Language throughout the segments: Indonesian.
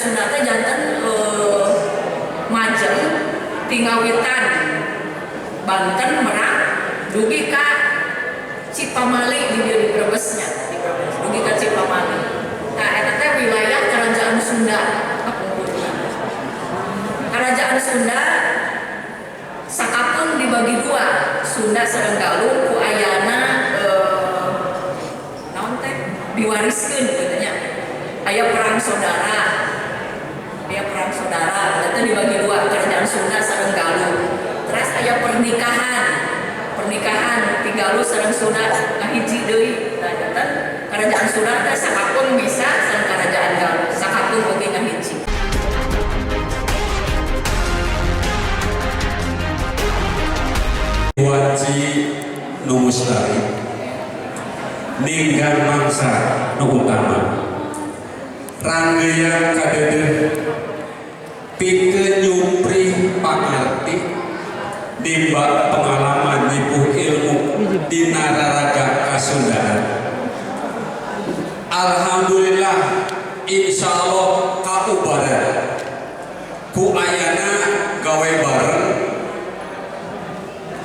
Sunda teh janten Majeng, Tingawitan, Banten, Merak, dugi ka Cipamali di Brebesnya, dugi ka Cipamali. Nah, eta teh wilayah Kerajaan Sunda. Kerajaan Sunda sakapun dibagi dua, Sunda sareng Galuh ku ayana naon teh diwariskeun katanya. Aya perang saudara. Eta dibagi dua, Kerajaan Sunda sareng Galuh. Terus aya pernikahan ti Galuh sareng Sunda ngahiji deui. Nah, eta Kerajaan Sunda teh sakapun bisa sareng Kerajaan Galuh, sakapun oge ngahiji. Waji nu mustari ninggal mangsa nu utama ranggeyan kadeudeung pikeun nyupri pangarti nimba pengalaman nyipuh ilmu dina raraga Kasundaan. Alhamdulillah insyaallah kaubaran ku ayana gawe bareng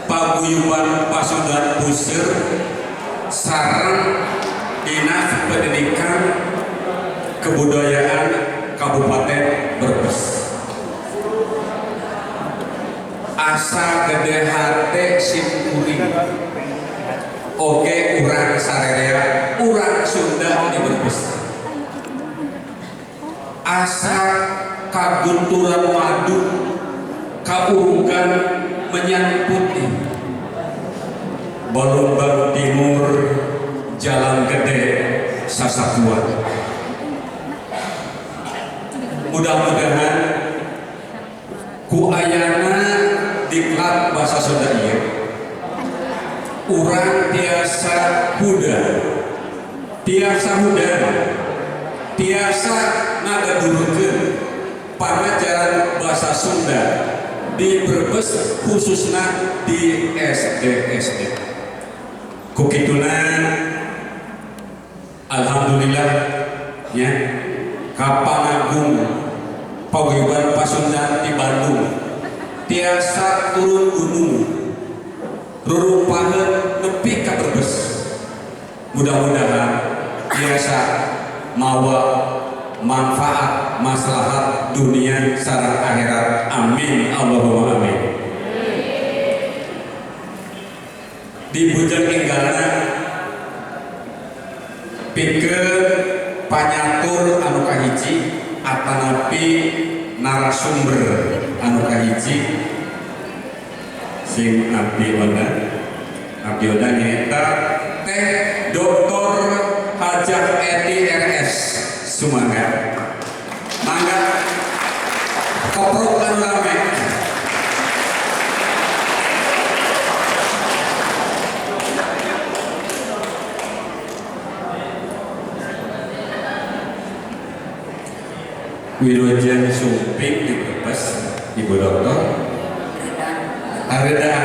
paguyuban Pasundan Puseur sareng Dinas Pendidikan Kebudayaan Kabupaten Brebes. Asa gede hate simkuring oge urang sarerea urang Sunda di Brebes. Asa kagunturan madu kaurugan menyangkuti Balumbang Timur Jalan Gede Sasakuan. Mudah-mudahan ku ayana diklat bahasa Sunda ieu urang tiasa huda tiasa ngadadurukeun pangajaran bahasa Sunda di Brebes khususnya di SD. Kukituna alhamdulillah ya kapangagung paguyuban Pasundan di Bandung tiasa turun gunung rurupaheun nepi ka Brebes. Mudah-mudahan tiasa mawa manfaat maslahat dunia sareng akhirat. Amin Allahumma amin. Di bujang enggalna pikeun panyatur anu kahiji atanapi narasumber anu kahiji sing abdi oda nyaeta Teh Dr. Hajah Eti RS Sumangga. Mangga koprok anu rame. Wilujengan sumping di Brebes, Ibu Dokter Areda.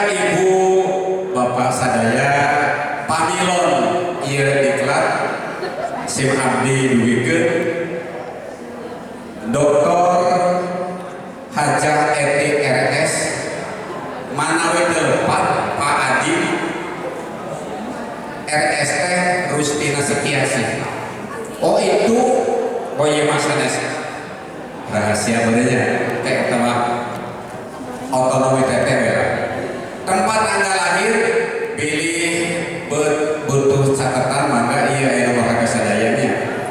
Ibu Bapak sadaya pamilon ieu diklat sim abdi duwikeun Dr. Hajah Eti RS manawi tepat Pak Adi RS Rustina Setiasi. Oh itu, oh iya Mas Anes rahasia bedanya teh utama otonomi teteh ya. Tempat anda lahir pilih butuh catatan maka iya nomor kesadayanya.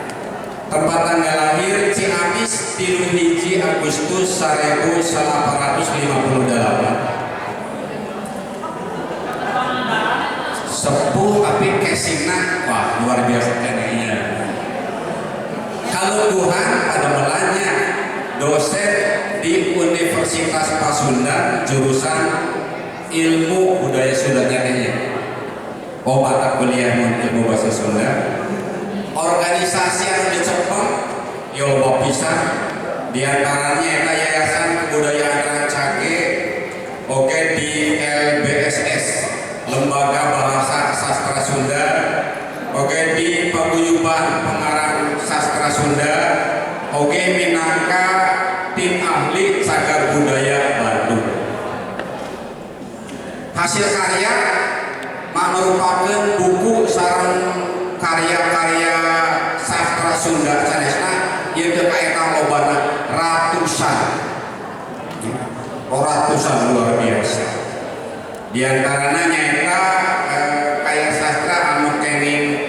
Tempat anda lahir Ciamis 3 Agustus 1858. Sepuh tapi kesina wah luar biasa kayaknya. Kalau Tuhan pada melanya dosen di Universitas Pasundan jurusan ilmu budaya Sunda kayaknya. Oh mata kuliah ilmu bahasa Sunda. Organisasi yang dicepeng yo pisan diantaranya Yayasan Kebudayaan Rancage, oke di LBSS Lembaga Bahasa Sastra Sunda Oke di paguyuban pengarang sastra Sunda oke minangka tim ahli cagar budaya Bandung. Hasil karya merupakan buku sareng karya-karya sastra Sunda sanesna ieu teh kaeta lobana ratusan. Ratusan luar biasa. Di antaranya nyaeta karya sastra anu kenging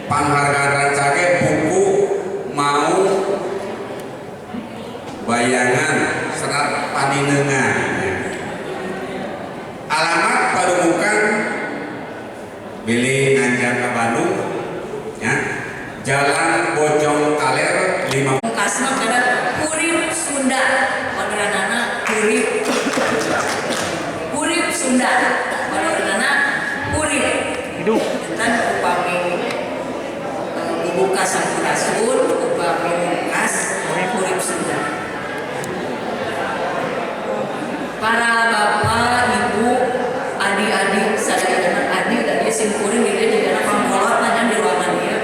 panghargaan rancage buku Mau Bayangan Serat Padinengan. Alamat Pademukan Bilih Nganjar ke Bandung ya. Jalan Bojong Kaler 5 Kasma kada Urip Sunda pageranana Urip Sunda pageranana Urip hidup dan upami buka sampurasun upami mungkas Urip Sunda. Para bapak, ibu, adik-adik, sadayana adik dan dia simkuring dia di dalam pangkolot nanya di ruangan dia.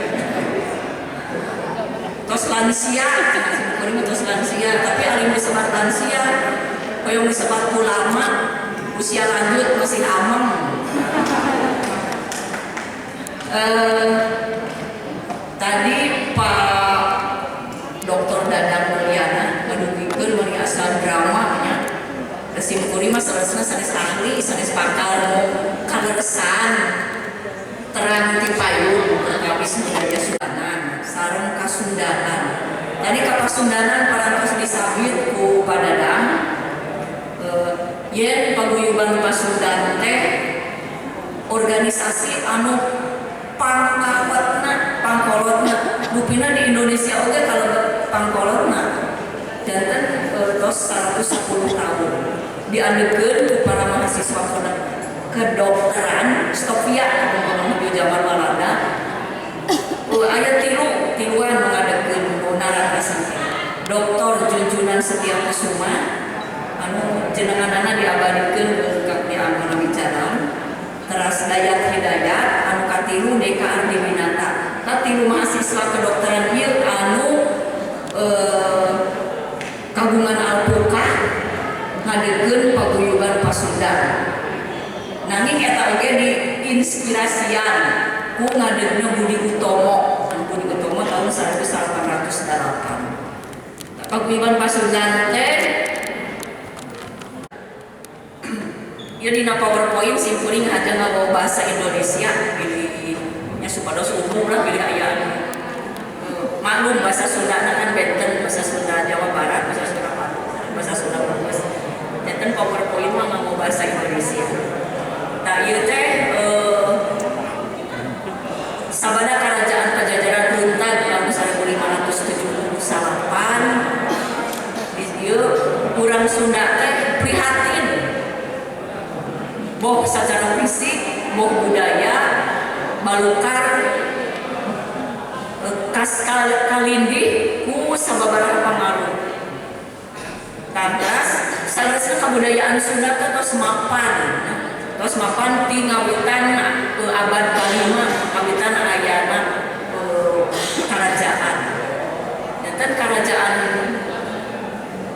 Tos lansia, simkuring tos lansia, tapi alim disebat lansia, koyong disebat ulama, usia lanjut masih ameng. Tadi Pak Dr. Dadang Mulyana ngadugikeun mari asal drama nya. Simkuri mah selesai sanes ahli, sanes pakal kageresan terang ti payung ngabis budaya Sundanan, sareng kasundanan. Jadi ka Pasundanan parantos disabit ku Padadang. Yen paguyuban Pasundan teh organisasi anu pangkolotna bukina di Indonesia oge kalau pangkolotna janten tos 110 tahun diandekeun ku para mahasiswa kedokteran Stovia di zaman Walanda. Aya tiluan mengadekeun narasi Dr. Junjunan Setiakusuma anu jenenganana diabadikeun di Amanah Wicaran. Teras Dayat Hidayat anu katilu Deka Ardi Winata. Katilu mahasiswa kedokteran ieu anu kagungan alpuka ngadekeun paguyuban Pasundan. Nanging eta oge diinspirasian ku ngadegna Budi Utomo. Budi Utomo tahun 1808. Paguyuban Pasundan teh ieu dina PowerPoint simkuring aja ngabawa bahasa Indonesia pilihnya supados umum lah pilih aya maklum bahasa Sunda kan benten bahasa Sunda Jawa Barat bahasa Sunda Bandung bahasa Sunda Brebes benten PowerPoint mah ngabawa bahasa Indonesia. Nah ieu teh sabada kerajaan Pajajaran runtag tahun 1578 di ieu urang Sunda teh prihatin boh secara fisik, boh budaya, balukar, kas kalindi, ku sababaraha pengaruh. Tandas, salahnya kebudayaan Sunda tos mapan ti ngawitan abad ke-5 ngawitan ayana kerajaan. Dan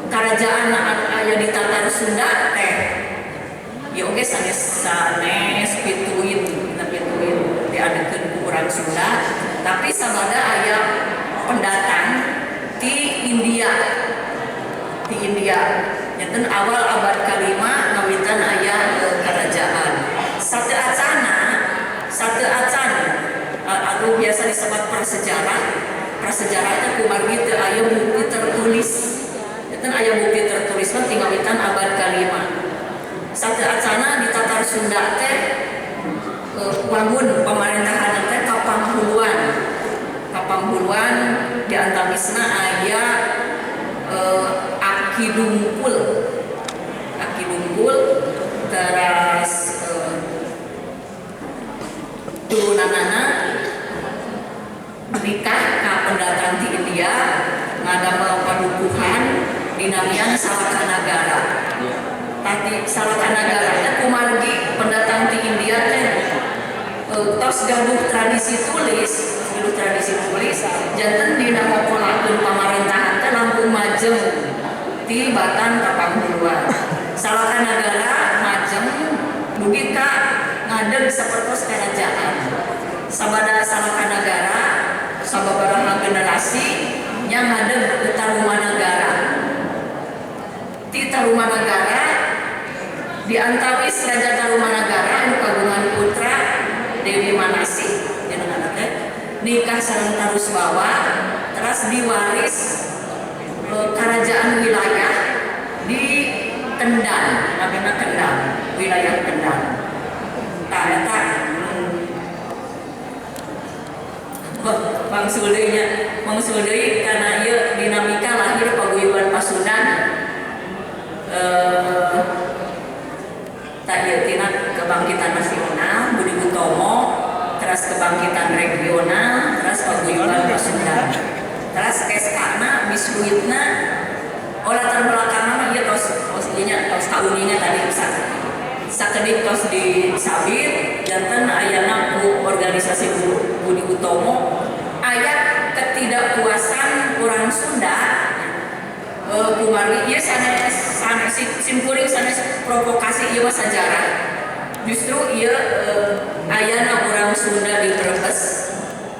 kerajaan aya di Tatar Sunda teh ya oke sanes pituin diadekeun ku urang Sunda tapi sabada aya pendatang ti India nyaten awal abad ke-5 ngawitan aya kerajaan sate acan atau biasa disebut prasejarah itu kumargi teu aya bukti tertulis nyaten aya bukti tertulis mah ti ngawitan abad ke-5. Sate acana di Tatar Sunda teh wangun pemerintahan teh kapanghuluan di antamisna aya Aki Dungkul teras turunanana nikah ka pendatang di India ngadamel padukuhan dinamian Salakanagara. Tadi Salakanagara kumargi pendatang di India teh tos tos gaduh tradisi tulis janten dina ngokolakeun pamerintahan teh langkung majeng ti Batan ka Panghuluan. Salaka nagara majeng dugi ka ngadeg sapertos kerajaan. Sabada salaka nagara sababaraha generasi nya ngadeg Tarumanagara. Ti Tarumanagara di antawis Raja Tarumanagara anu kagungan putra Dewi Manasih nikah sareng Tarusbawa teras diwaris kerajaan wilayah di Kendal, namanya Kendal, wilayah Kendal. Tah eta mangsul deui kana ieu dinamika lahir paguyuban Pasundan. Tak ieu tina kebangkitan nasional Budi Utomo, teras kebangkitan regional, teras paguyuban Pasundan. Teras SK-na biskuitna latar belakangna ieu tos tahunnya tadi sakedik tos disabit janten ayana ku organisasi Budi Utomo aya ketidakpuasan orang Sunda kumargi ieu sanes simkuring sanes provokasi ieu sajarah. Justru ieu ayana orang Sunda di Brebes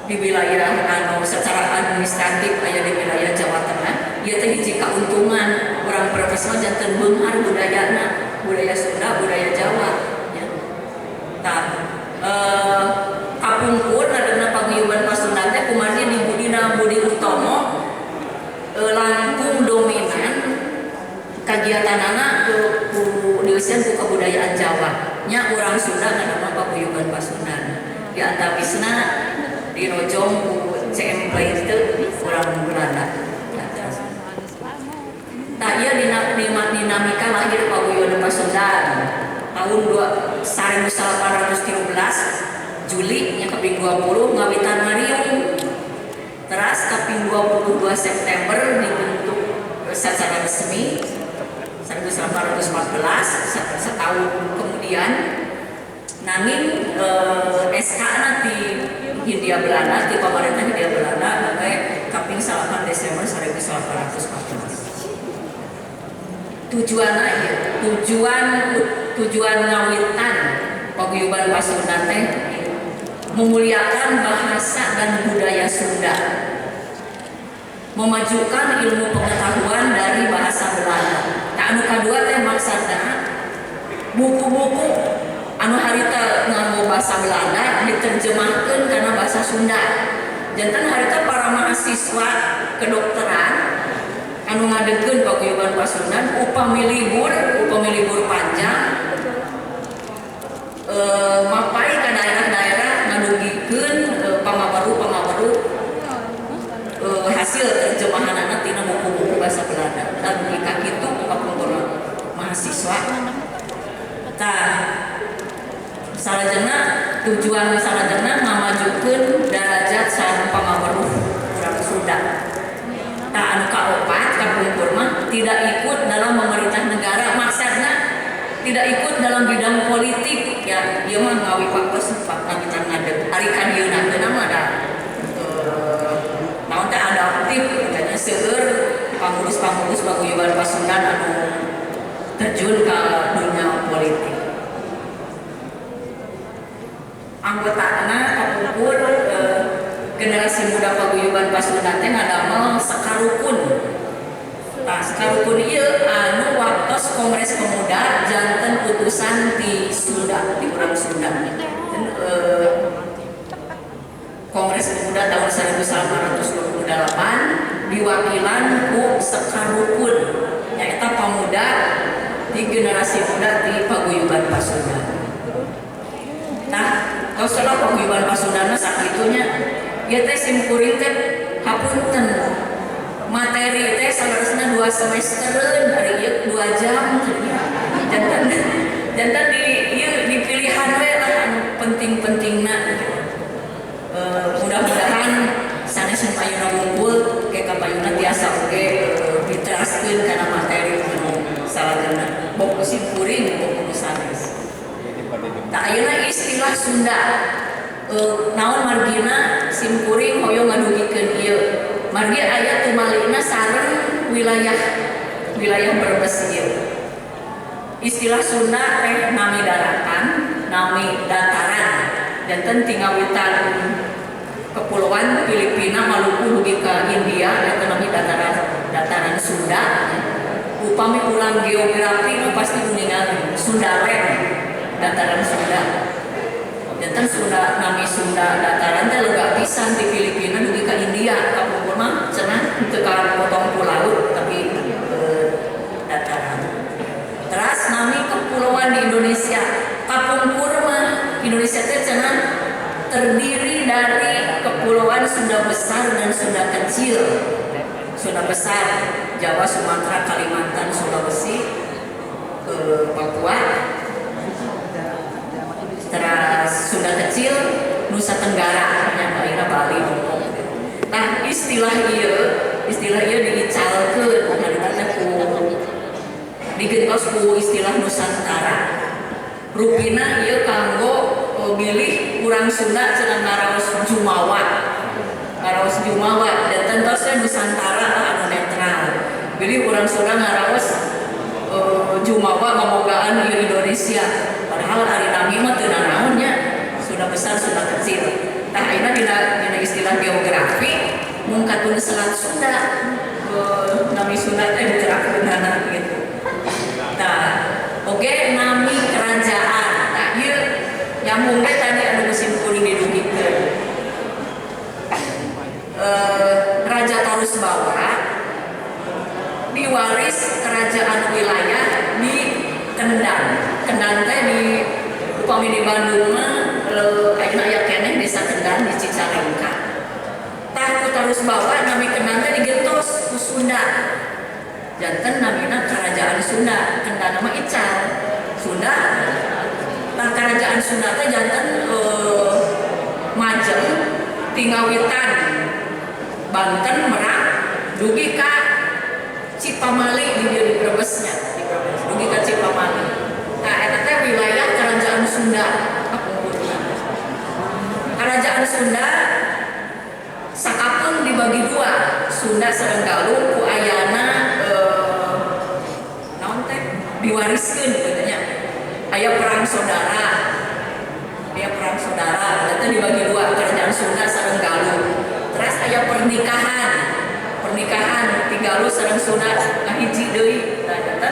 di wilayah anu secara administratif aya di wilayah Jawa Tengah ieu teh hiji kauntungan urang Brebes mah janten beunghar budayana, budaya Sunda, budaya Jawa ya. Tah kapungkur ngadeuna paguyuban Pasundan teh kumargi di Budi Utomo langkung dominan kagiatanana ku dieuseun ku kebudayaan Jawa nya urang Sunda ngaranna paguyuban Pasundan. Di antawisna dirojong ku CMP itu urang Belanda. Nah ieu dinamika lahir paguyuban Pasundan tahun 1813 Juli nya kaping 20 ngawitan Mariung. Teras kaping 22 September dibentuk secara resmi 1814 setahun kemudian nanging SK nanti Hindia Belanda di pemerintah Hindia Belanda sampai kaping 8 Desember 1814. Tujuan ngawitan paguyuban Pasundan teh memuliakan bahasa dan budaya Sunda, memajukan ilmu pengetahuan dari bahasa Belanda. Nah, anu kadua teh maksudna buku-buku anu harita nganggo bahasa Belanda diterjemahkeun kana bahasa Sunda. Janten harita para mahasiswa kedokteran anu ngadegkeun paguyuban Pasundan upami libur panjang mapai ka daerah-daerah ngadugikeun pamabaru hasil terjemahanana tina buku-buku bahasa Belanda. Dan jika kitu kapungkur mahasiswa tah tujuan salajengna ngamajukeun derajat sareng pamabaru urang Sunda. Tah anu kaopat kapungkur mah tidak ikut dalam memerintah negara, maksudna tidak ikut dalam bidang politik ya. Ieu mah ngawi pakos pakitan ngadeg ari kadieuna teh mah ada naon teh adaptif katanya seueur pangurus-pangurus paguyuban Pasundan anu terjun ke dunia politik. Anggotana kapungkur generasi muda paguyuban Pasundan teh ngadamel sakarukun. Nah, sakarukun ieu anu waktos Kongres Pemuda janten utusan di Sunda, di urang Sunda. Kongres Pemuda tahun 1828 diwakilan ku sakarukun nyaeta pemuda di generasi muda di paguyuban Pasundan. Nah, kalau salah paguyuban Pasundan sakitunya ieu teh simkuring teh hapunten materi teh salarasna 2 semestereun ari ieu 2 jam janten di ieu dipilihan we lah anu penting-pentingna. Mudah-mudahan sanes payuna ngumpul ke kapayuna tiasa oge diteraskeun kana materi anu salajengna bok simkuring bok sanes. Tah ayeuna istilah Sunda naon margina simkuring hoyong ngadugikeun ieu margi aya tumalina sareng wilayah Brebes ieu istilah Sunda teh nami daratan nami dataran janten tingawitan kepulauan Filipina Maluku dugi ka India eta nami dataran Sunda upami ulang geografi nu pasti kuningan Sundaren dataran Sunda jantan Sunda nami Sunda dataran teh lega pisan di Filipina dugi ka India kapungkur mah cenah teu ka potong pulau tapi dataran teras nami kepulauan di Indonesia kapungkur mah Indonesia teh cenah terdiri dari kepulauan Sunda Besar dan Sunda Kecil. Sunda Besar Jawa, Sumatera, Kalimantan, Sulawesi, Papua. Terus Sunda Kecil Nusa Tenggara yang akhirnya Bali. Nah istilah ieu diicalkeun harita ku digentos ku istilah Nusantara. Rupina ieu kanggo bilih urang Sunda cenah ngaraos Jumawa. Ngaraos Jumawa dan tentosnya Nusantara anu netral. Bilih urang Sunda ngaraos Jumawa ngabogaan ieu Indonesia. Padahal ari nami mah teu nanaonnya. Sunda Besar, Sunda Kecil. Tah ayeuna dina istilah geografi mun katun Selat Sunda nami Sunda teh diterakeunana gitu. Nah, oke nami kerajaan. Nah, ieu nyambung ge tadi anu musim kuring didugikeun. Raja Tarus Bawa diwaris kerajaan wilayah di Kendal. Kendal teh di upami di Bandung mah ayeuna aya keneh desa Kendal di Cicalengka. Tah ku Tarus Bawa nami Kendal teh digentos ku Sunda. Janten namina kerajaan Sunda, Kendal nama Ical. Sunda nah kerajaan Sunda teh janten Majeng, Tingawitan, Banten, Merak, dugi ka Cipamali di Brebesnya, dugi ka Cipamali. Nah eta teh wilayah kerajaan Sunda. Kerajaan Sunda sakapeung dibagi dua, Sunda sareng Galuh ku ayana naon teh diwariskeun katanya. Aya perang saudara. Eta dibagi dua kerajaan Sunda sareng Galuh. Terus aya pernikahan ti Galuh sareng Sunda ngahiji deui. Nah eta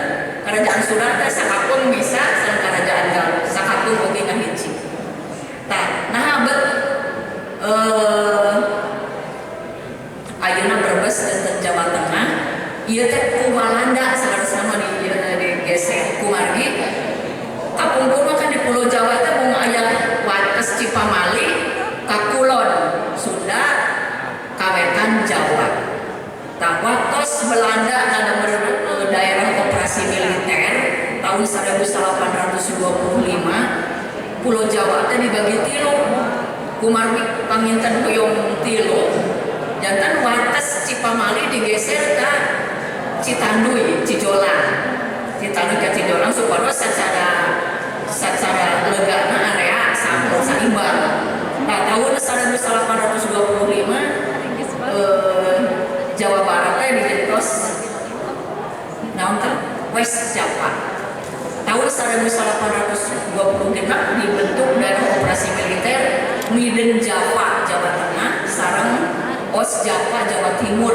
kerajaan Sunda teh sakapeung bisa sareng kerajaan Galuh, sakapeung oge ngahiji. Nah bet ayeuna Brebes dan Jawa Tengah ieu teh ku Walanda saresna digeser ku margi kapungkur mah kan di Pulau Jawa teh mung aya wates Cipamali ka kulon Sunda kawetan Jawa. Tah waktos Belanda ngademer daerah operasi militer tahun 1825 Pulau Jawa teh dibagi tilu. Kumarwi panginten hoyong tilu jantan wates Cipamali digeser ka Citanduy, Cijolang. Citanduy ka Cijolang supaya secara legana area saimbang. Nah tahun 1825 Jawa Barat teh digentos naon teh West Java. Tahun 1826 dibentuk daerah operasi militer Midden Java, Jawa Tengah, sareng Os Java, Jawa Timur.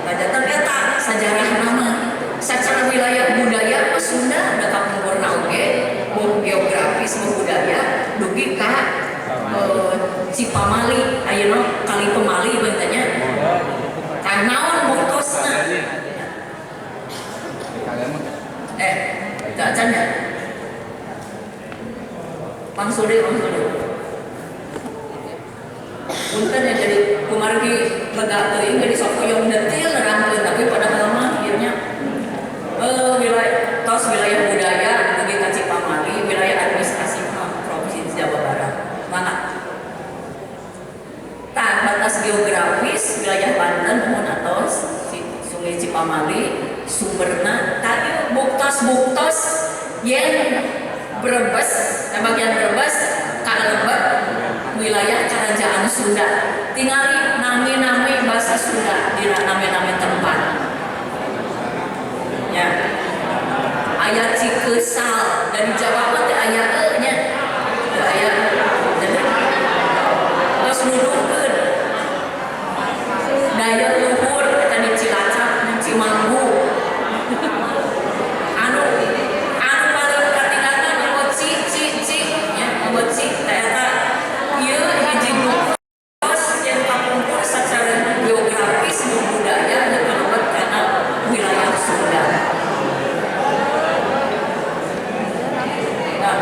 Padatan eta sajarah nama. Secara wilayah budaya Sunda da kapungkurna oge, geografis budaya dugi ka Cipamali, ayeuna Kali Pemali bentanya. Ka naon buktosna? Gak canda. Pangsode. Punten ya jadi kumargi lega teuing jadi sok hoyong detail nerangkeun tapi padahal mah akhirnya wilayah budaya dugi ka Cipamali, wilayah administrasi Provinsi Jawa Barat. Mana? Tah batas geografis wilayah Banten mohon atos Sungai Cipamali sumberna tadi buktos yang Brebes, bagian Brebes kalebet wilayah kerajaan Sunda. Tingali nami-nami bahasa Sunda di nami-nami tempat. Ya. Ayat Cikesal dari Jawa teh aya nya. Aya. Terus nuduhkeun daya luhur tadi Cilacap dan Cimanggu. Anu paling katingalna nu ci nya ci eta ieu hiji bos yang kapungkur secara geografis dan budaya yang kalebat kana wilayah Sunda. Nah,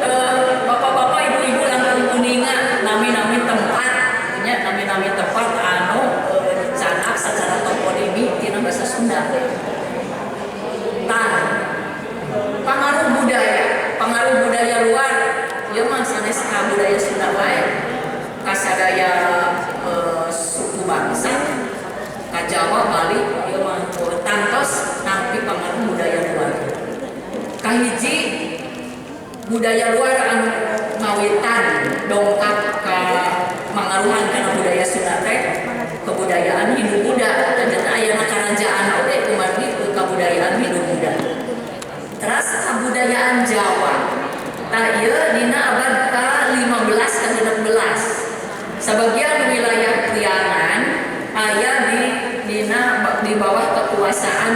terus bapak-bapak ibu-ibu langkung kuningan nami-nami tempat nya nami-nami tempat anu canak secara toponimi tina bahasa Sunda. Nah, pengaruh budaya luar ieu mah sanes ka budaya Sunda wae kasadaya suku bangsa ka Jawa Bali ieu mah tantos nampi pengaruh budaya luar. Kahiji budaya luar anu ngawitan dongkap ka mangaruhan kana budaya Sunda teh kebudayaan Hindu-Buddha dan ayeuna kerajaan oge kumargi kebudayaan Hindu-Buddha. Terus kebudayaan Jawa. Tah ieu dina abad ka-15 ka 16. Sebagian wilayah Priangan aya di bawah kekuasaan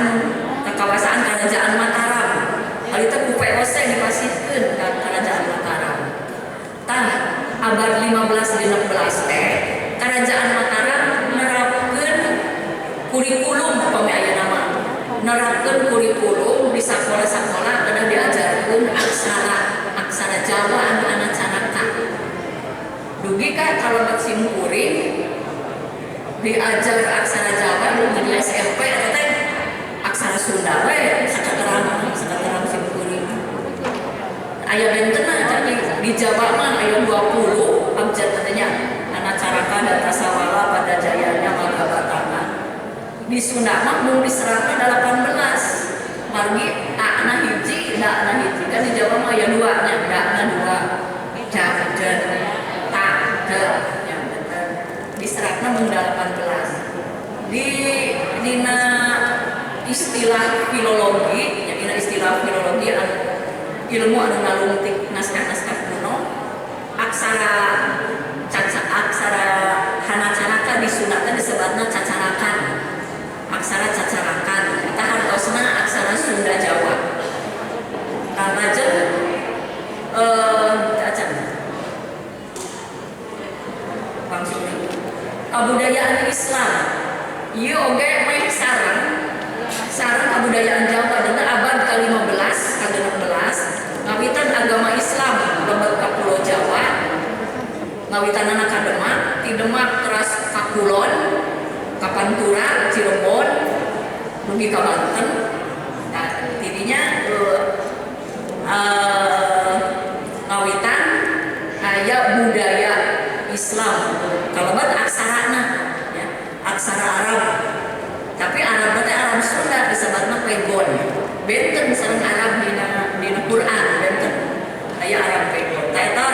kerajaan Mataram. Hal itu ku VOC dipasihkeun ka kerajaan Mataram. Tah abad 15-16 teh kerajaan Mataram nerapkeun kurikulum upami ayeuna mah. Nerapkeun kurikulum di sakola-sakola kada diajarkeun aksara Jawa anu anak Canaka. Dugi ka kalabat simkuring diajar aksara Jawa di SMP eta teh aksara Sunda we sakaterang simkuring. Aya bentenna tapi di Jawa mah aya 20 abjad katanya anak Caraka dan Tasawala pada jayanya Magabatana. Di Sunda mah mung diserapna 18. Margi ana hiji kan di Jawa mah aya 2 nya, dana 2. Jajan ta nya diserapna mung 18. Dina istilah filologi ilmu anu ngalungtik naskah-naskah kuno aksara hana Canaka di Sunda teh disebutna cacarakan. Aksara cacarakan eta hartosna aksara Sunda Jawa. Lajeng kabudayaan Islam ieu oge meh sareng kabudayaan Jawa dina abad ka-15 ka 16 ngawitan agama Islam lebet ka Pulau Jawa ngawitanana ka Demak ti Demak teras ka Kulon ka Pantura Cirebon dugi ka Banten. Nah tidinya ngawitan aya budaya Islam kalebat aksarana ya aksara Arab tapi Arab teh Arab Sunda disebutna pegon benten sareng Arab dina Quran benten aya Arab pegon eta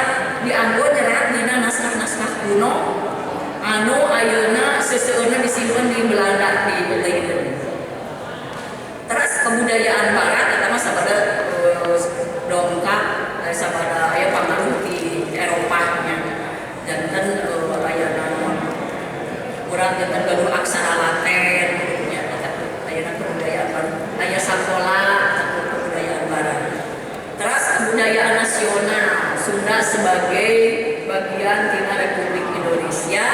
dianggo nyerat dina naskah-naskah kuno anu ayeuna seseueurna disimpen di Belanda di Leiden. Terus kebudayaan barat eta mah sabada dongkap sabada aya pangaruh di Eropa nya janten layana urang janten gaduh aksara Latin nya ayeuna kebudayaan barat aya sakola kebudayaan barat. Terus kebudayaan nasional Sunda sebagai bagian tina Republik Indonesia.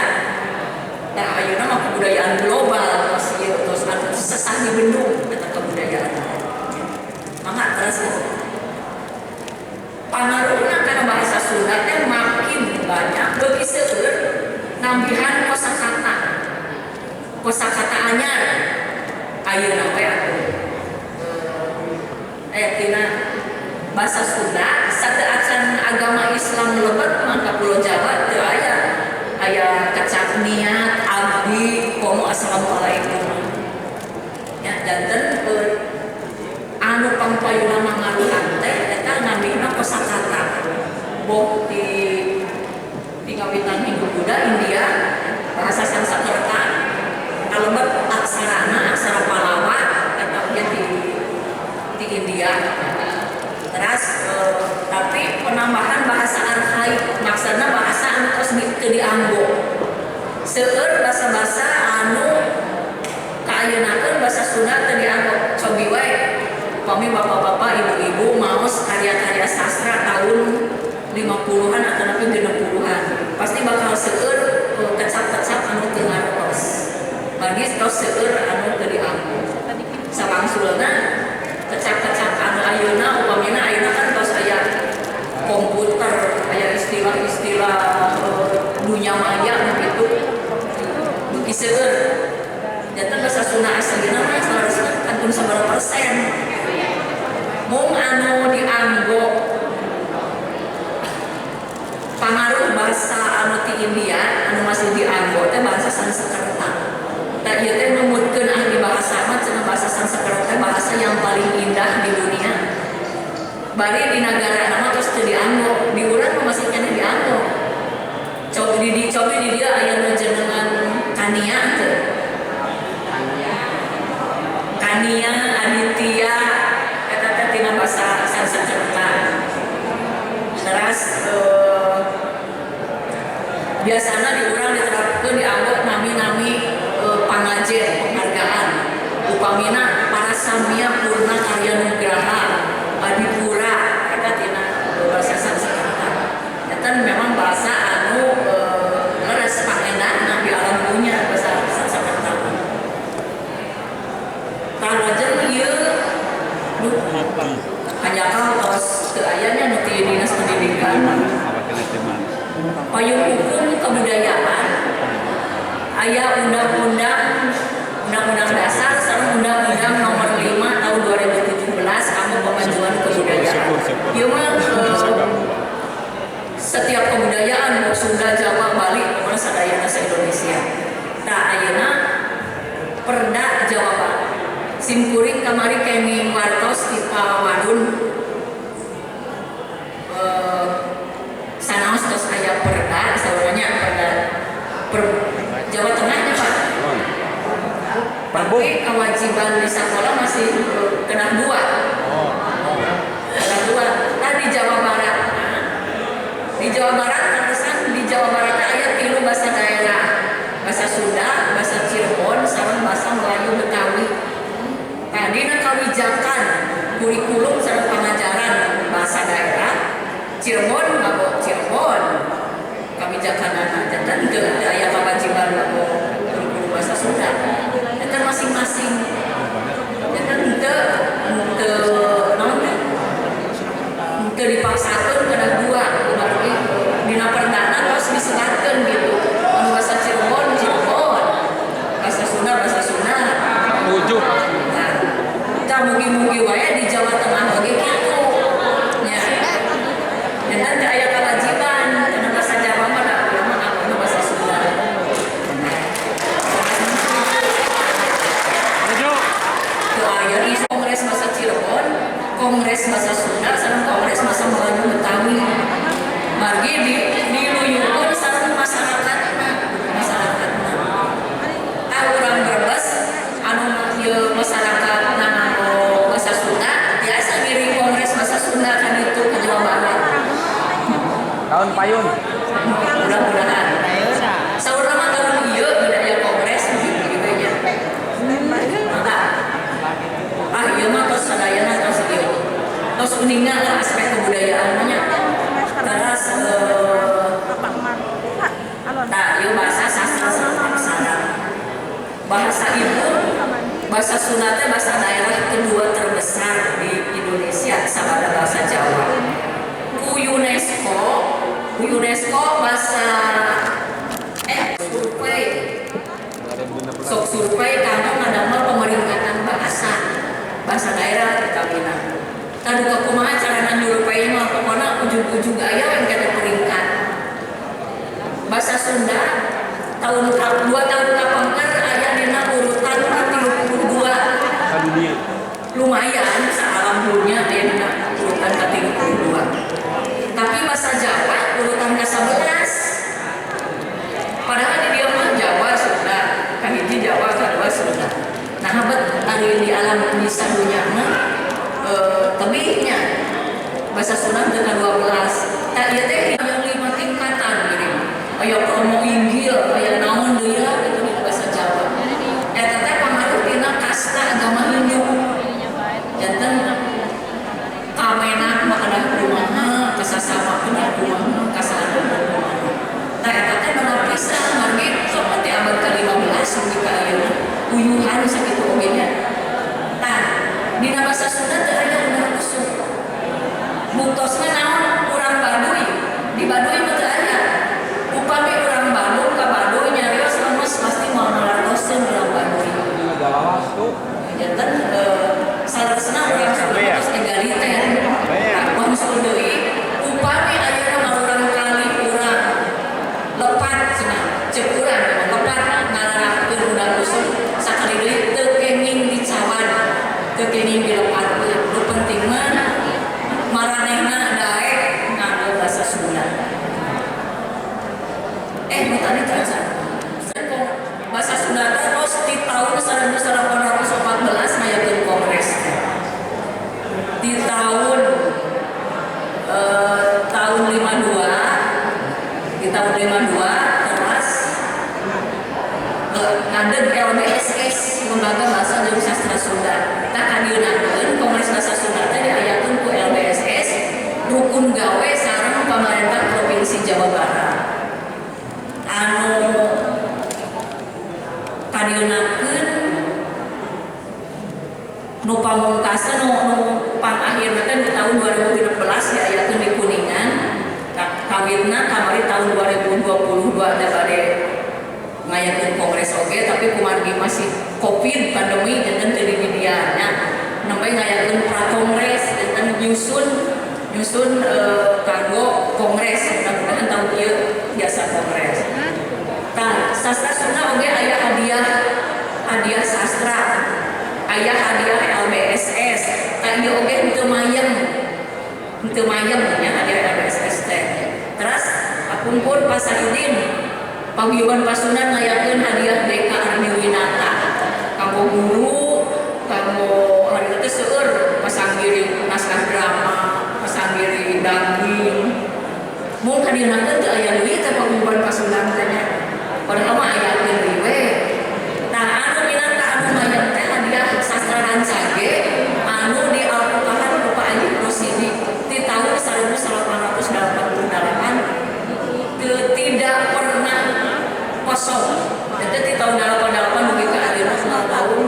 Nah ayeuna mah kebudayaan global terus anu sesah di bendung eta kebudayaan. Mangga terus pangaruhna kana bahasa Sunda teh makin banyak beuki seueur nambihan kosakata anyar ayeuna we atuh tina bahasa Sunda saeueuran agama Islam lebet maka Pulau Jawa teu aya kecap niat abdi komo assalamualaikum ya janten anu pampayuna mangaruhan kosakata. Bok di kawitan Hindu Buddha India bahasa Sanskerta kalebet aksarana aksara Pallawa eta di India. Terus tapi penambahan bahasa arhaik maksudna bahasa anu tos teu dianggo. Seueur basa-basa anu kaayeuna bahasa Sunda teu dianggo. Cobi wae upami bapak-bapak ibu-ibu maos karya-karya sastra tahun 50-an atau napi 60-an pasti bakal seueur kecap-kecap anu teu ngartos. Bagi tos seueur anu teu dianggo. Sabangsulna kecap-kecap anu ayeuna upamina ayeuna kan tos aya komputer, aya istilah-istilah dunia maya gitu. Beuki seueur. Jatan bahasa Sunda asalina mah saharusna kantun sabaraha persen. Mung anu dianggo pangaruh bahasa anu ti India anu masih dianggo teh bahasa Sanskerta. Tah ieu teh numutkeun ahli bahasa mah cenah bahasa Sanskerta bahasa yang paling indah di dunia. Bari di negara nama terus teu dianggo, di urang mah masih keneh dianggo. Cobi di dia aya nu jenengan Kania teu. Kania, Aditya, eta teh tina bahasa Sanskerta. Terus biasanya di urang diterapkeun dianggo nami-nami pangajen penghargaan. Upamina Parasamya Purna Karya Nugraha, Adipura, eta tina bahasa Sanskerta. Eta memang bahasa anu leres pangendana di alam dunia bahasa Sanskerta. Tah lajeng ieu hanjakal tos teu aya nya nu ti dinas pendidikan. Payung hukum kebudayaan aya undang-undang dasar sareng undang-undang nomor 5 tahun 2017 kanggo pemajuan kebudayaan. Ieu mah setiap kebudayaan mau Sunda, Jawa, Bali, pokona sadayana se-Indonesia. Tah ayeuna Perda Jawa Barat. Simkuring kamari kami wartos di Pawadun. Sanaos tos aya perda, sauranya perda Jawa Tengahnya Pak. Tapi kewajiban di sekolah masih kena 2. Kena 2. Nah di Jawa Barat. Di Jawa Barat terusan di Jawa Barat aya 3 bahasa daerah. Bahasa Sunda, bahasa Cirebon, sareng bahasa Melayu Betawi. Nah, dina kawijakan kurikulum sareng pengajaran bahasa daerah Cirebon ngabo Cirebon kawijakanana jantan teu aya kewajiban ngabo kurikulum bahasa Sunda. Eta masing-masing. Jantan teu naon teu dipaksakeun kana 2 berarti dina perdana terus diseratkeun gitu. Anu bahasa Cirebon Cirebon, bahasa Sunda Tujuh. Nah, mugi-mugi wae di Jawa Tengah lagi gitu. Ya. Dan nanti aya kewajiban karena bahasa Jawa mah da ulama ngapuna bahasa Sunda. Teu aya di Kongres Bahasa Cirebon, Kongres Bahasa Sunda, sareng Kongres Bahasa Melayu Betawi. Margi diluyukeun sareng masyarakatna. Urang Brebes anu ieu masyarakat nganggo bahasa Sunda biasa ngiring Kongres Bahasa Sunda kan itu ke Jawa Barat. Tahun payun. Mudah-mudahan. Saur mah tahun ieu geus aya kongres gitu nya. Maka ieu mah tos sadayana tos ieu. Tos uningan lah aspek kebudayaan nya. Terus ieu bahasa sastra sareng aksara. Bahasa ibu, bahasa Sunda teh bahasa daerah kedua terbesar di Indonesia sabada bahasa Jawa. Ku UNESCO bahasa survei kanggo ngadamel pemeringkatan bahasa daerah di kabina. Tadu kumaha carana nyurvei mah pokona ujug-ujug aya we kata peringkat. Bahasa Sunda tahun 2 tahun kapangker aya dina urutan 32 Dunia. lumayan sa alam dunia aya dina urutan 32 yang di alam di sadunya tebihnya bahasa Sunda dengan 12 tak iya teh yang 5 tingkatan gini aya promo inggil aya naon deui lah itu di bahasa Jawa eta teh pangaruh tina kasta agama Hindu janten kamenak makanan kumaha kasasama kana kumaha kasana kumaha nah eta teh bener pisan margi sok teh abad ke-15 mugi ka ayeuna uyuhan sakitu oge nya tah dina bahasa Sunda teh aya udah kusuk buktosna naon urang Baduy di Baduy mah teu aya upami urang Bandung ka Baduy nyarios lemes pasti mau nalartoseun urang Baduy Galawas tuh. janten salaresna urang Sunda geus egaliter maksud deui upami ayeuna mah urang kali urang lepat cenah ceuk urang lepat ngalarapkeun udah kusuk sakali deui teu kenging dicawan teu kenging dilepatkeun nu penting mah maranehna daek nganggo bahasa Sunda. Nu tadi terasa. Bahasa Sunda terus di tahun 1914 ngayakeun kongres. Di tahun 52 terus ngandeng LBSS Lembaga Bahasa jeung Sastra Sunda. Kita kadieunankeun kongres bahasa Sunda teh diayakeun ku LBSS rukun gawe sareng pemerintah Provinsi Jawa Barat. Anu kadieunankeun nu pamungkasan nu pangakhirna teh di tahun 2016 diayakeun di Kuningan. Kawitna kamari tahun 2022 da bade ngayakeun kongres oge tapi kumargi masih Covid pandemi janten teu dididiannya nembe ngayakeun prakongres janten nyusun kanggo kongres mudah-mudahan tahun ieu biasa kongres. Tah sastra Sunda oge aya hadiah sastra aya hadiah LBSS tah ieu oge henteu mayem nya hadiah LBSS teh. Terus akumpul Pak Sahidin paguyuban Pasundan ngayakeun hadiah BK Ardiwinata kanggo guru kanggo harita teh seueur pasanggiri naskah drama pasanggiri dangding mun kadieunankeun teu aya deui teh paguyuban Pasundan teh nya padahal mah aya deui we. Nah anu minangka anu mayem teh hadiah sastra rancage anu di Alpukahan Bapak Aji Rosidi di tahun 1888 tidak pernah kosong. Jadi di tahun 88 lebih ke akhir tahun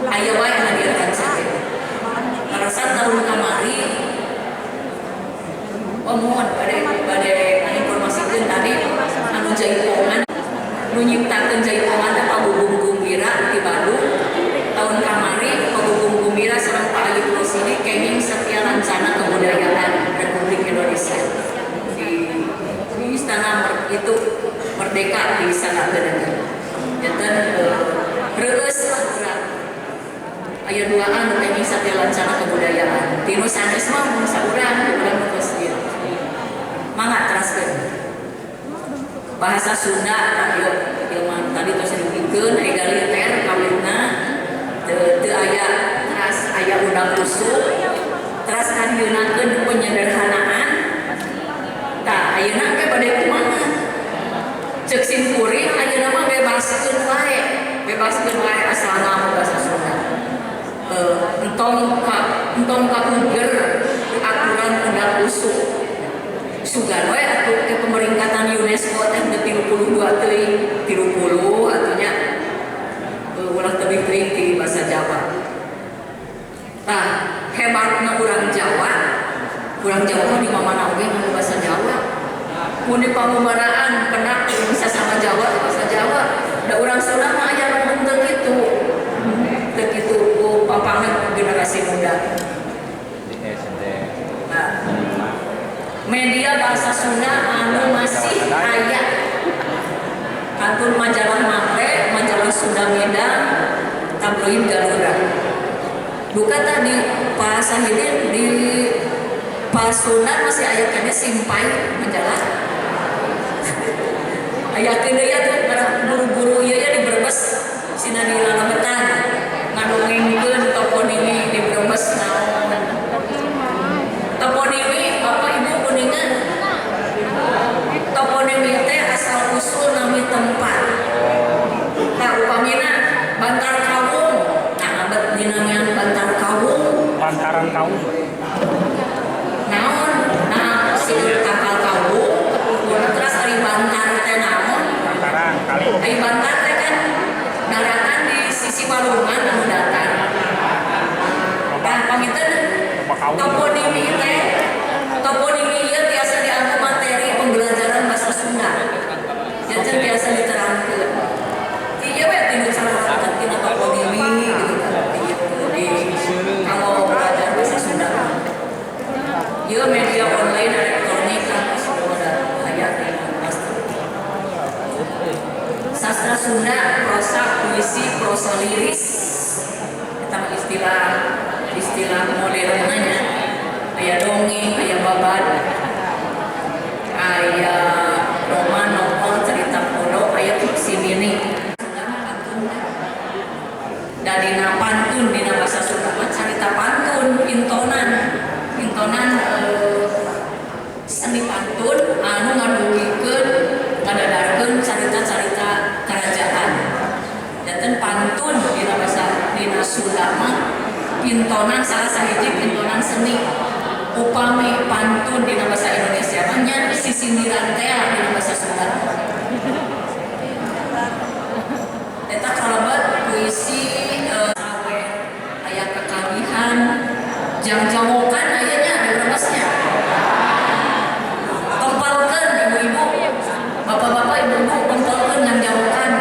aya wae hadiah rancage. Ngarasa tahun kamari mohon bade informasikeun tadi anu jaipongan nu nyiptakeun jaipongan teh Pak Gugum Gumbira di Bandung. Tahun kamari Pak Gugum Gumbira sareng Pak Aji Rosidi kenging Satya Lancana Kebudayaan Republik Indonesia. Di istana itu merdeka di sana gedeung. Janten reueus lah urang. Aya duaan kenging Satya Lancana Kebudayaan. Tinu sanes mah mun saurang urang geus ieu. Mangga teraskeun. Bahasa Sunda radio ilmu tadi tos dibikeun egaliter kawitna teu aya teras aya undang kusuk teras kadieunankeun penyederhanaan. Tah ayeuna ge bade kumaha? Ceuk simkuring ayeuna mah bebaskeun wae asal ngomong bahasa Sunda. Entong ka uger aturan undang kusuk. Sugan wae atuh ke pemeringkatan UNESCO teh 32 teuing 30 atunya ulah teuing di bahasa Jawa. Tah hebatna urang Jawa mah di mana oge nganggo bahasa Jawa. Mun di pamumaraan kena bisa sama Jawa bahasa Jawa. Da urang Sunda mah aya nu teu kitu. Teu kitu papangna generasi muda. Nah, media bahasa Sunda anu masih aya kantun majalah Mapre, majalah Sunda Medan, tabloid Garuda. Duka tadi Pak Sahidin di Pasundan masih aya kene Simpai majalah. Aya kene ya tuh para guru-guru ieu ya di Brebes sina di Lalabetan. Nganu dongengkeun toponimi di Brebes naon. Toponimi Bapak Ibu kuningan. Toponimi teh asal usul nami tempat. Nah upamina Bantar Kawung, nah abad dinamian Bantar Kawung. Bantaran kaum. Naon, nah si kapal Kawung, terus dari Bantar teh naon. Bantaran kali. Dari Bantar teh kan daratan di sisi Walungan anu datar. Nah pamiteun Loba kaum. toponimi ieu biasa dianggo materi pembelajaran bahasa Sunda. Jajan biasa diterangkeun. Ieu we tinu cara tina toponimi gitu kan. Di kalau belajar bahasa Sunda. Ieu media online elektronik kan sudah aya pasti. Sastra Sunda, prosa, puisi, prosa liris. Kita istilah modernnya. Aya dongeng, aya babad, aya roman, novel, cerita pondok, aya fiksi mini. Dan dina pantun dina bahasa Sunda carita pantun, pintonan seni pantun anu ngadugikeun ngadadarkeun carita-carita kerajaan. Janten pantun dina Sunda mah pintonan salah sahiji pintonan seni. Upami pantun dina bahasa Indonesia mah nya sisindiran teh dina bahasa Sunda. Eta kalabat puisi sawe aya kekawihan jang-jangokan aya nya di Brebesnya. Tempelkeun ibu-ibu, bapak-bapak, ibu-ibu tempelkeun jang-jangokan.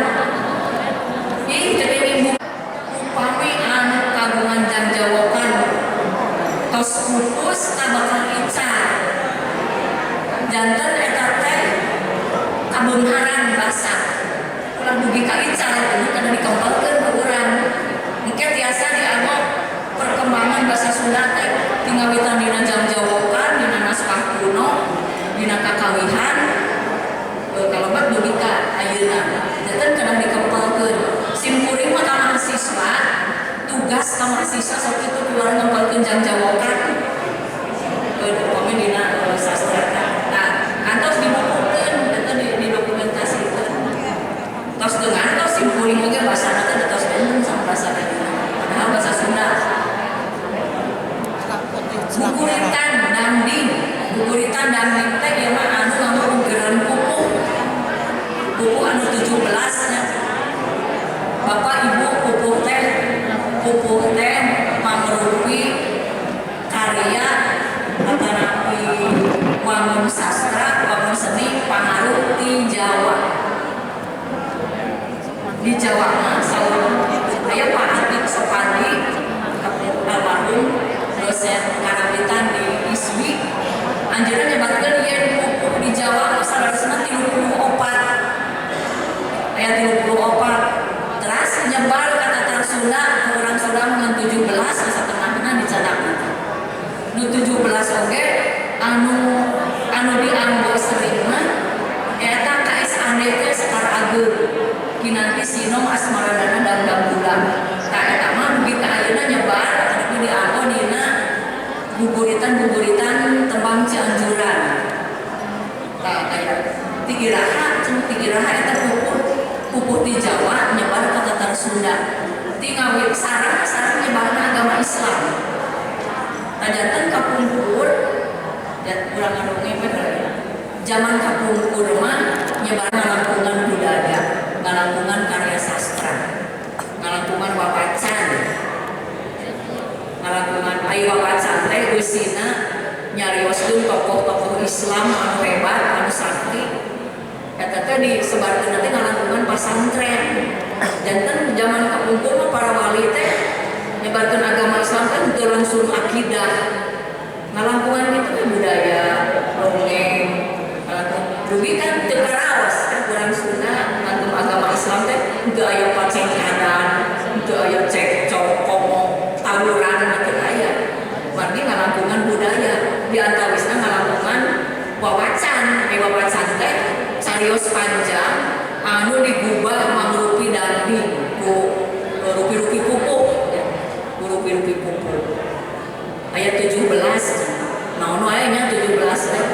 Ih jadi ibu upami anu kagungan jang-jangokan tos pupus bakal icar. Janten eta teh kabeunharan basa. Ulah dugi ka icar kada dikempelkeun ka urang. Engke tiasa dianggo perkembangan bahasa Sunda teh tingawitan dina jang-jangokan, dina naskah kuno, dina kakawihan. Kalobat dugi ka ayeuna. Janten kada dikempelkeun. Simkuring mah ka mahasiswa, tugas ka mahasiswa sok itu keluar ngempelkeun jang-jangokan. Upami dina sastra. Nah, kantos dibukukeun eta didokumentasikeun. Tos deungan tos simkuring oge basana teh tos endung sama basa dina. Padahal bahasa Sunda. Guguritan danding teh ieu mah anu nganggo ugeran pupuh. Pupuh anu 17 nya. Bapak Ibu pupuh teh mangrupi karya atanapi wangun sastra, wangun seni pangaruh di Jawa. Di Jawa mah saur aya Pak Atik Sopandi almarhum dosen karawitan di ISWI. Anjeunna nyebatkeun yen pupuh di Jawa salerosna 34. Aya 34. Teras nyebar ka Tatar Sunda, urang Sunda ngan 17 satengahna dicadak. Nu 17 oge anu dianggo sering mah eta KSAD teh Sekar Ageung. Kinanti Sinom Asmaradana dan Gambulan. Tah eta mah dugi ka ayeuna nyebar tapi dianggo dina guguritan tembang Cianjuran. Tah aya tigiraha eta pupuh di Jawa nyebar ka Tatar Sunda. Tingawit sareng nyebarna agama Islam. Tajanten kapungkur urang ngadongeng we zaman kapungkur mah nyebar ngalangkungan budaya, ngalangkungan karya sastra, ngalangkungan wawacan, ngalangkungan ai wawacan teh eusina nyarioskeun tokoh-tokoh Islam anu hebat, anu sakti. Eta teh disebarkeun nanti ngalangkungan pasantren. Janten zaman kapungkur mah para wali teh nyebarkeun agama Islam kan teu langsung akidah. Ngalangkungan gitu kan budaya, dongeng, dugi kan teu karaos kan urang Sunda nganggo agama Islam teh teu aya pacengadan, teu aya cekcok, komo, tawuran teu aya. Margi ngalangkungan budaya, di antawisna ngalangkungan wawacan, wawacan teh carios panjang anu digubah mangrupi danding ku rupi-rupi pupuh. rupi-rupi pupu. Ayat 17, naon wae nya 17 teh.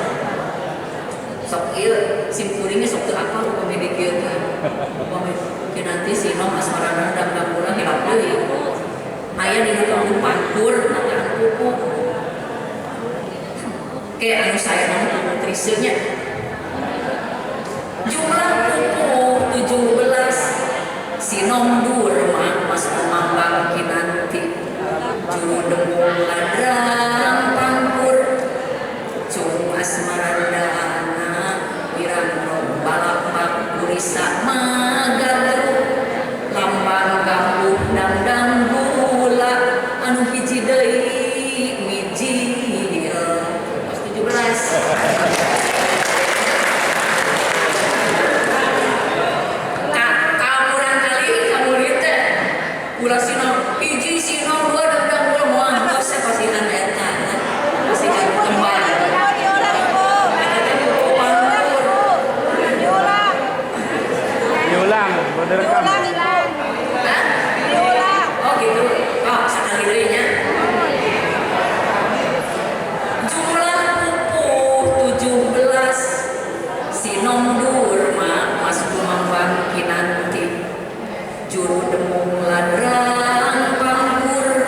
Sok ieu simkuringnya sok teu apal pamedi kieu teh. Pamedi nanti si nom asmarana dam bulan hilap deui. Aya di leukeung pangkur nanti pupu. Ke anu saya nang nutrisi nya. Jumlah pupu 17 sinom durma mas mambang kinanti juru dembung ladrang pangkur cung asmarandana pirang balak gurisa magaru lambang gambuh dandang gula anu hiji deui miji pas 17. Ulah sino hiji sino dua dan moal tos pasihan eta pasihan kembang diulang bener kan oh gitu oh sekali deui nya jumlah pupu 17 sinom durma mas kumambang kinanti juru dembung ladrang pangkur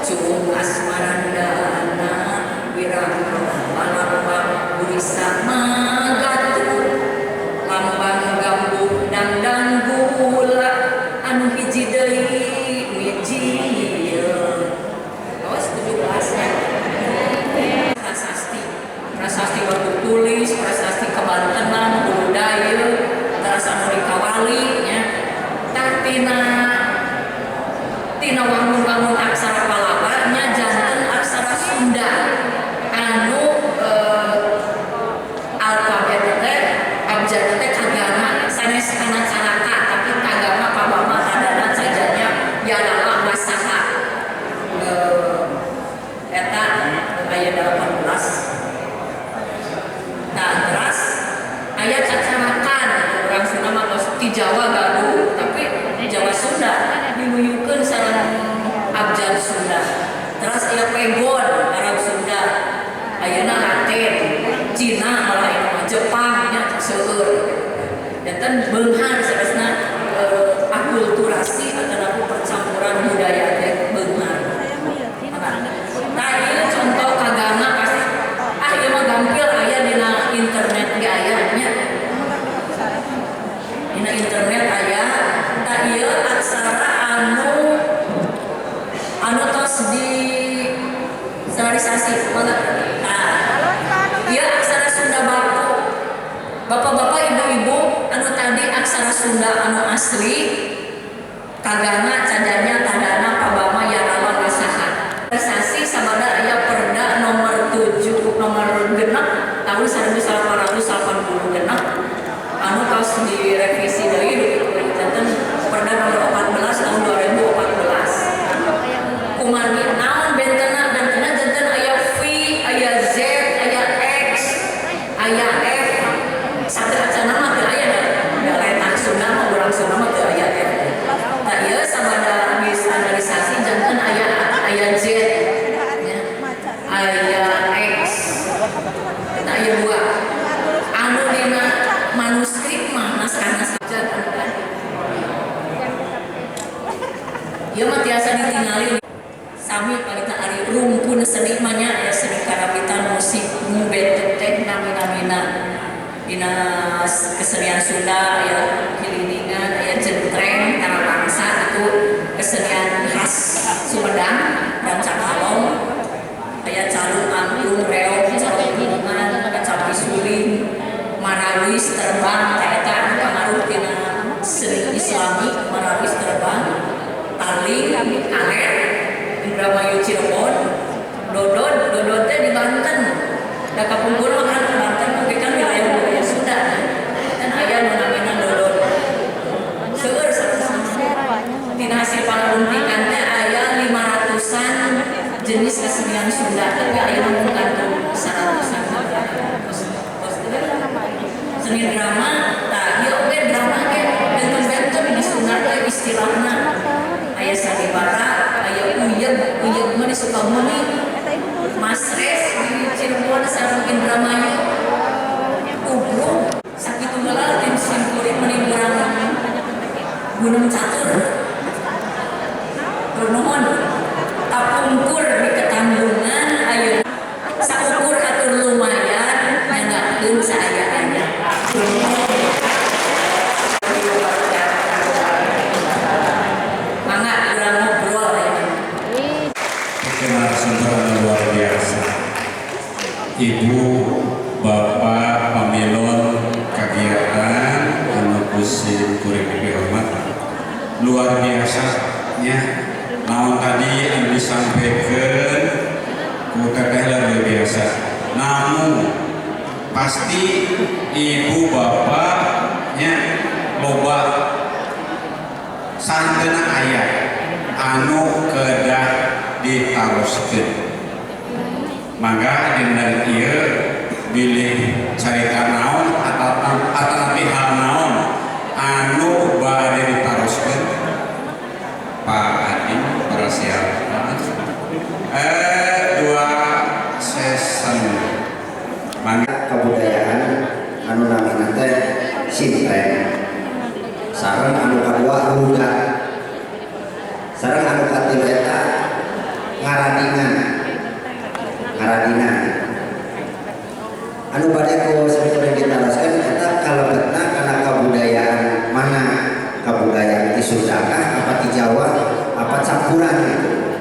cung asmarandana wirang lambang gurisa magatu lambang gambuh dandang gula anu hiji deui miji tos 17 nya prasasti waktu tulis prasasti kebantenan budaya terasa anu dikawali nya tina wangun-wangun aksara Palapa nya janten aksara Sunda anu alfabet teh abjad teh kagama sanes kana caraka tapi kagama pabama tadana sajanya yalala masaha eta aya 18 nah teras aya cacarakan orang Sunda mah di Jawa gaduh tapi Jawa Sunda diluyukeun sareng abjad Sunda. Terus aya pegon Arab Sunda. Ayeuna Latin, Cina malah anu Jepang nya seueur. Danten beunghar sanesna akulturasi ataupun percampuran budaya teh beunghar. Nah, ieu contoh kagama pasti ieu mah gampil aya dina internet ge aya nya. Dina internet aya ieu aksara anu tos di standarisasi mana? Ieu aksara Sunda baku. Bapak-bapak, ibu-ibu, anu tadi aksara Sunda anu asli kagana cadanya tandana pabama yarama masaha. Standarisasi sabada aya Perda nomor 7 nomor genep tahun 1880 genep anu tos direvisi deui janten Perda nomor 14 tahun 2014. Kumaha naon bentena janten aya V, aya Z, aya X, aya F. Sateracana mah teu aya da letak Sunda mah urang Sunda mah teu aya F. Tah ieu sabada di standarisasi janten aya Z, aya X. Eta aya dua. Anu dina manuskrip mah naskah saja kan. Ieu mah tiasa ditingali sami palita ari rumpun seni mah nya seni karawitan musik mubet teh nami-namina dina kesenian Sunda aya kiliningan aya jentreng tarabangsa itu kesenian khas Sumedang dan Cakalong aya calung angklung reog calung bungan kecapi suling marawis terbang eta anu pangaruh tina seni Islami marawis terbang taling aler Indramayu Cirebon dodot teh di Banten da kapungkur mah kan Banten oge kan wilayah budaya Sunda dan aya nu namina dodot seueur tina hasil pangruntingan teh aya 500-an jenis kesenian Sunda tapi aya nu mengandung 100-an seni drama tah ieu oge drama ge benten-benten di Sunda teh istilahna aya sandiwara aya di Sukabumi, Mas Res di Cirebon sareng Indramayu, Kubruk, sakit tunggal tim simkuring menimbulkan Gunung Catur, bernuhun tapungkur di Ketanggungan, ayo saukur atur lumayan, nyanggakeun saayana. Mangga urang ngobrol ya. Narasumber luar biasa. Ibu, Bapak, pamilon kegiatan anu kusim kuring dihormat luar biasanya. Namun tadi yang disampaikan ku teteh luar biasa. Namun pasti ibu bapaknya loba santena ayat anu kedah ditaroskeun. Maka dengan ieu bilih carita naon ataupun hal naon anu bade ditaroskeun Pak Adi para siapa dua season mangga kebudayaan anu namina teh sintren sareng anu kadua rudat sareng anu katilu eta ngaradingan anu bade ku saperti ditaroskeun eta kalebetna kana kabudayaan mana kabudayaan di Sundakah apa di Jawa apa campuran gitu.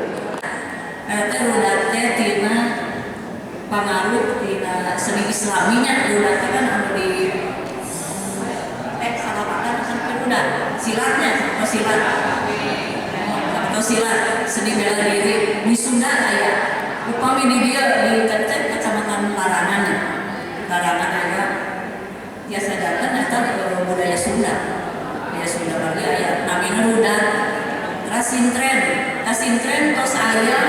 Eta rudat teh tina pangaruh tina seni islaminya rudat kan anu di salapakan kan rudat silatnya atau silat seni bela diri di Sunda aya upami di dia di kecamatan Larangan aya biasa datang eta budaya Sunda bagi aya namina rudat rasintren tos aya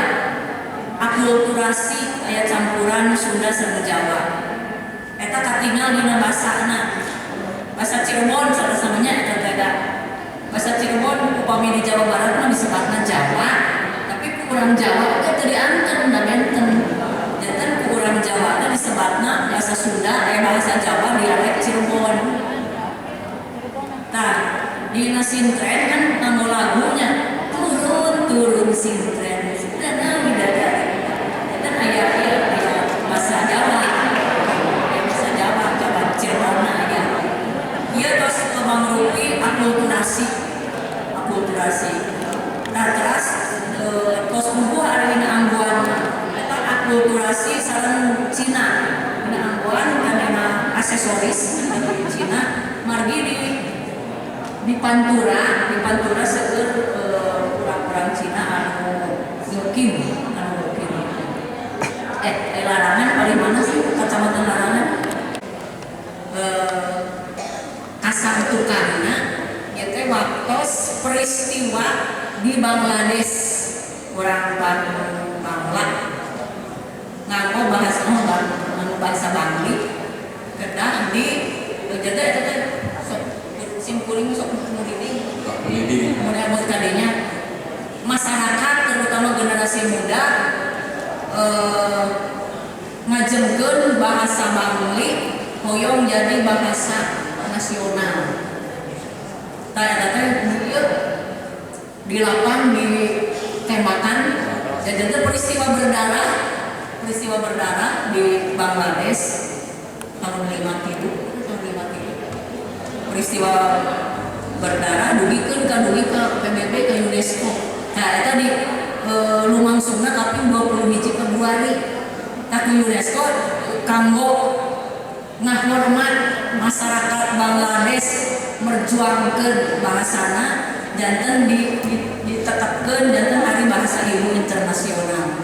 akulturasi aya campuran Sunda sareng Jawa eta katingal dina basana basa Cirebon salah-samanya eta beda basa Cirebon upami di Jawa Barat mah disebutna Jawa tapi ku urang Jawa oge teu dianten da benten janten ku urang Jawa teh disebutna bahasa Sunda bahasa Jawa dialek Cirebon. Tah dina sintren kan nganggo lagunya turun sintren dana widadari dan aya bahasa Jawa Cirebon aya ieu tos mangrupi akulturasi nah teras tos bubuh ari dina angguan eta akulturasi sareng Cina dina angguan kana aksesoris di Cina margi di Pantura seueur urang-urang Cina anu ngekim Larangan paling mana sih kecamatan Larangan kasangtukanna ieu teh waktos peristiwa di Bangladesh urang Bangla nganggo bahasa Bangli kedah di jadi eta teh simkuring sok mudidi mun tadinya masyarakat terutama generasi muda ngajengkeun bahasa Bangli hoyong jadi bahasa nasional. Tah eta teh dilapang di tembakan jadi peristiwa berdarah di Bangladesh tahun 53 peristiwa berdarah dugikeun ka PBB ka UNESCO. Nah eta di lumangsungna kaping 21 Februari ka UNESCO kanggo ngahormat masyarakat Bangladesh merjuangkeun bahasana janten ditetepkeun janten hari bahasa ibu internasional.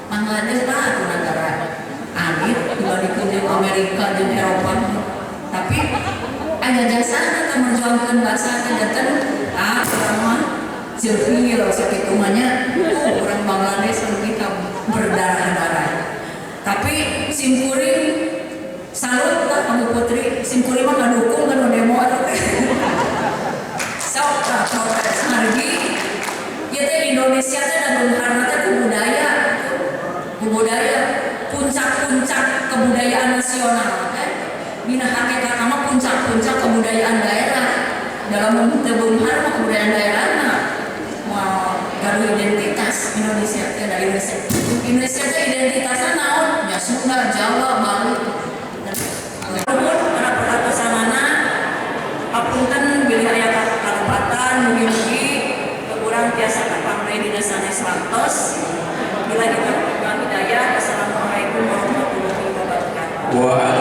Bangladesh mah atuh negara alit dibandingkeun jeung Amerika jeung Eropa tapi aya jasana teh merjuangkeun bahasa janten urang mah jeuhil sakitu mah nya urang Bangladesh anu kita berdarah-darah. Tapi simkuring salut lah kamu putri simkuring mah ngadukung kan demo atuh teh. Sok protes margi ieu teh Indonesia teh da Bung Karno teh budaya budaya puncak-puncak kebudayaan nasional bina hakikat nama puncak-puncak kebudayaan daerah dalam tebungan kebudayaan daerah garu identitas Indonesia dari Indonesia itu identitasnya naon ya Sunda Jawa Bali para perhatosanana apunten bilih aya kalepatan mugi-mugi kurang biasa kapamre dina sanes rantos bila kita hidayah. Assalamualaikum warahmatullahi wabarakatuh.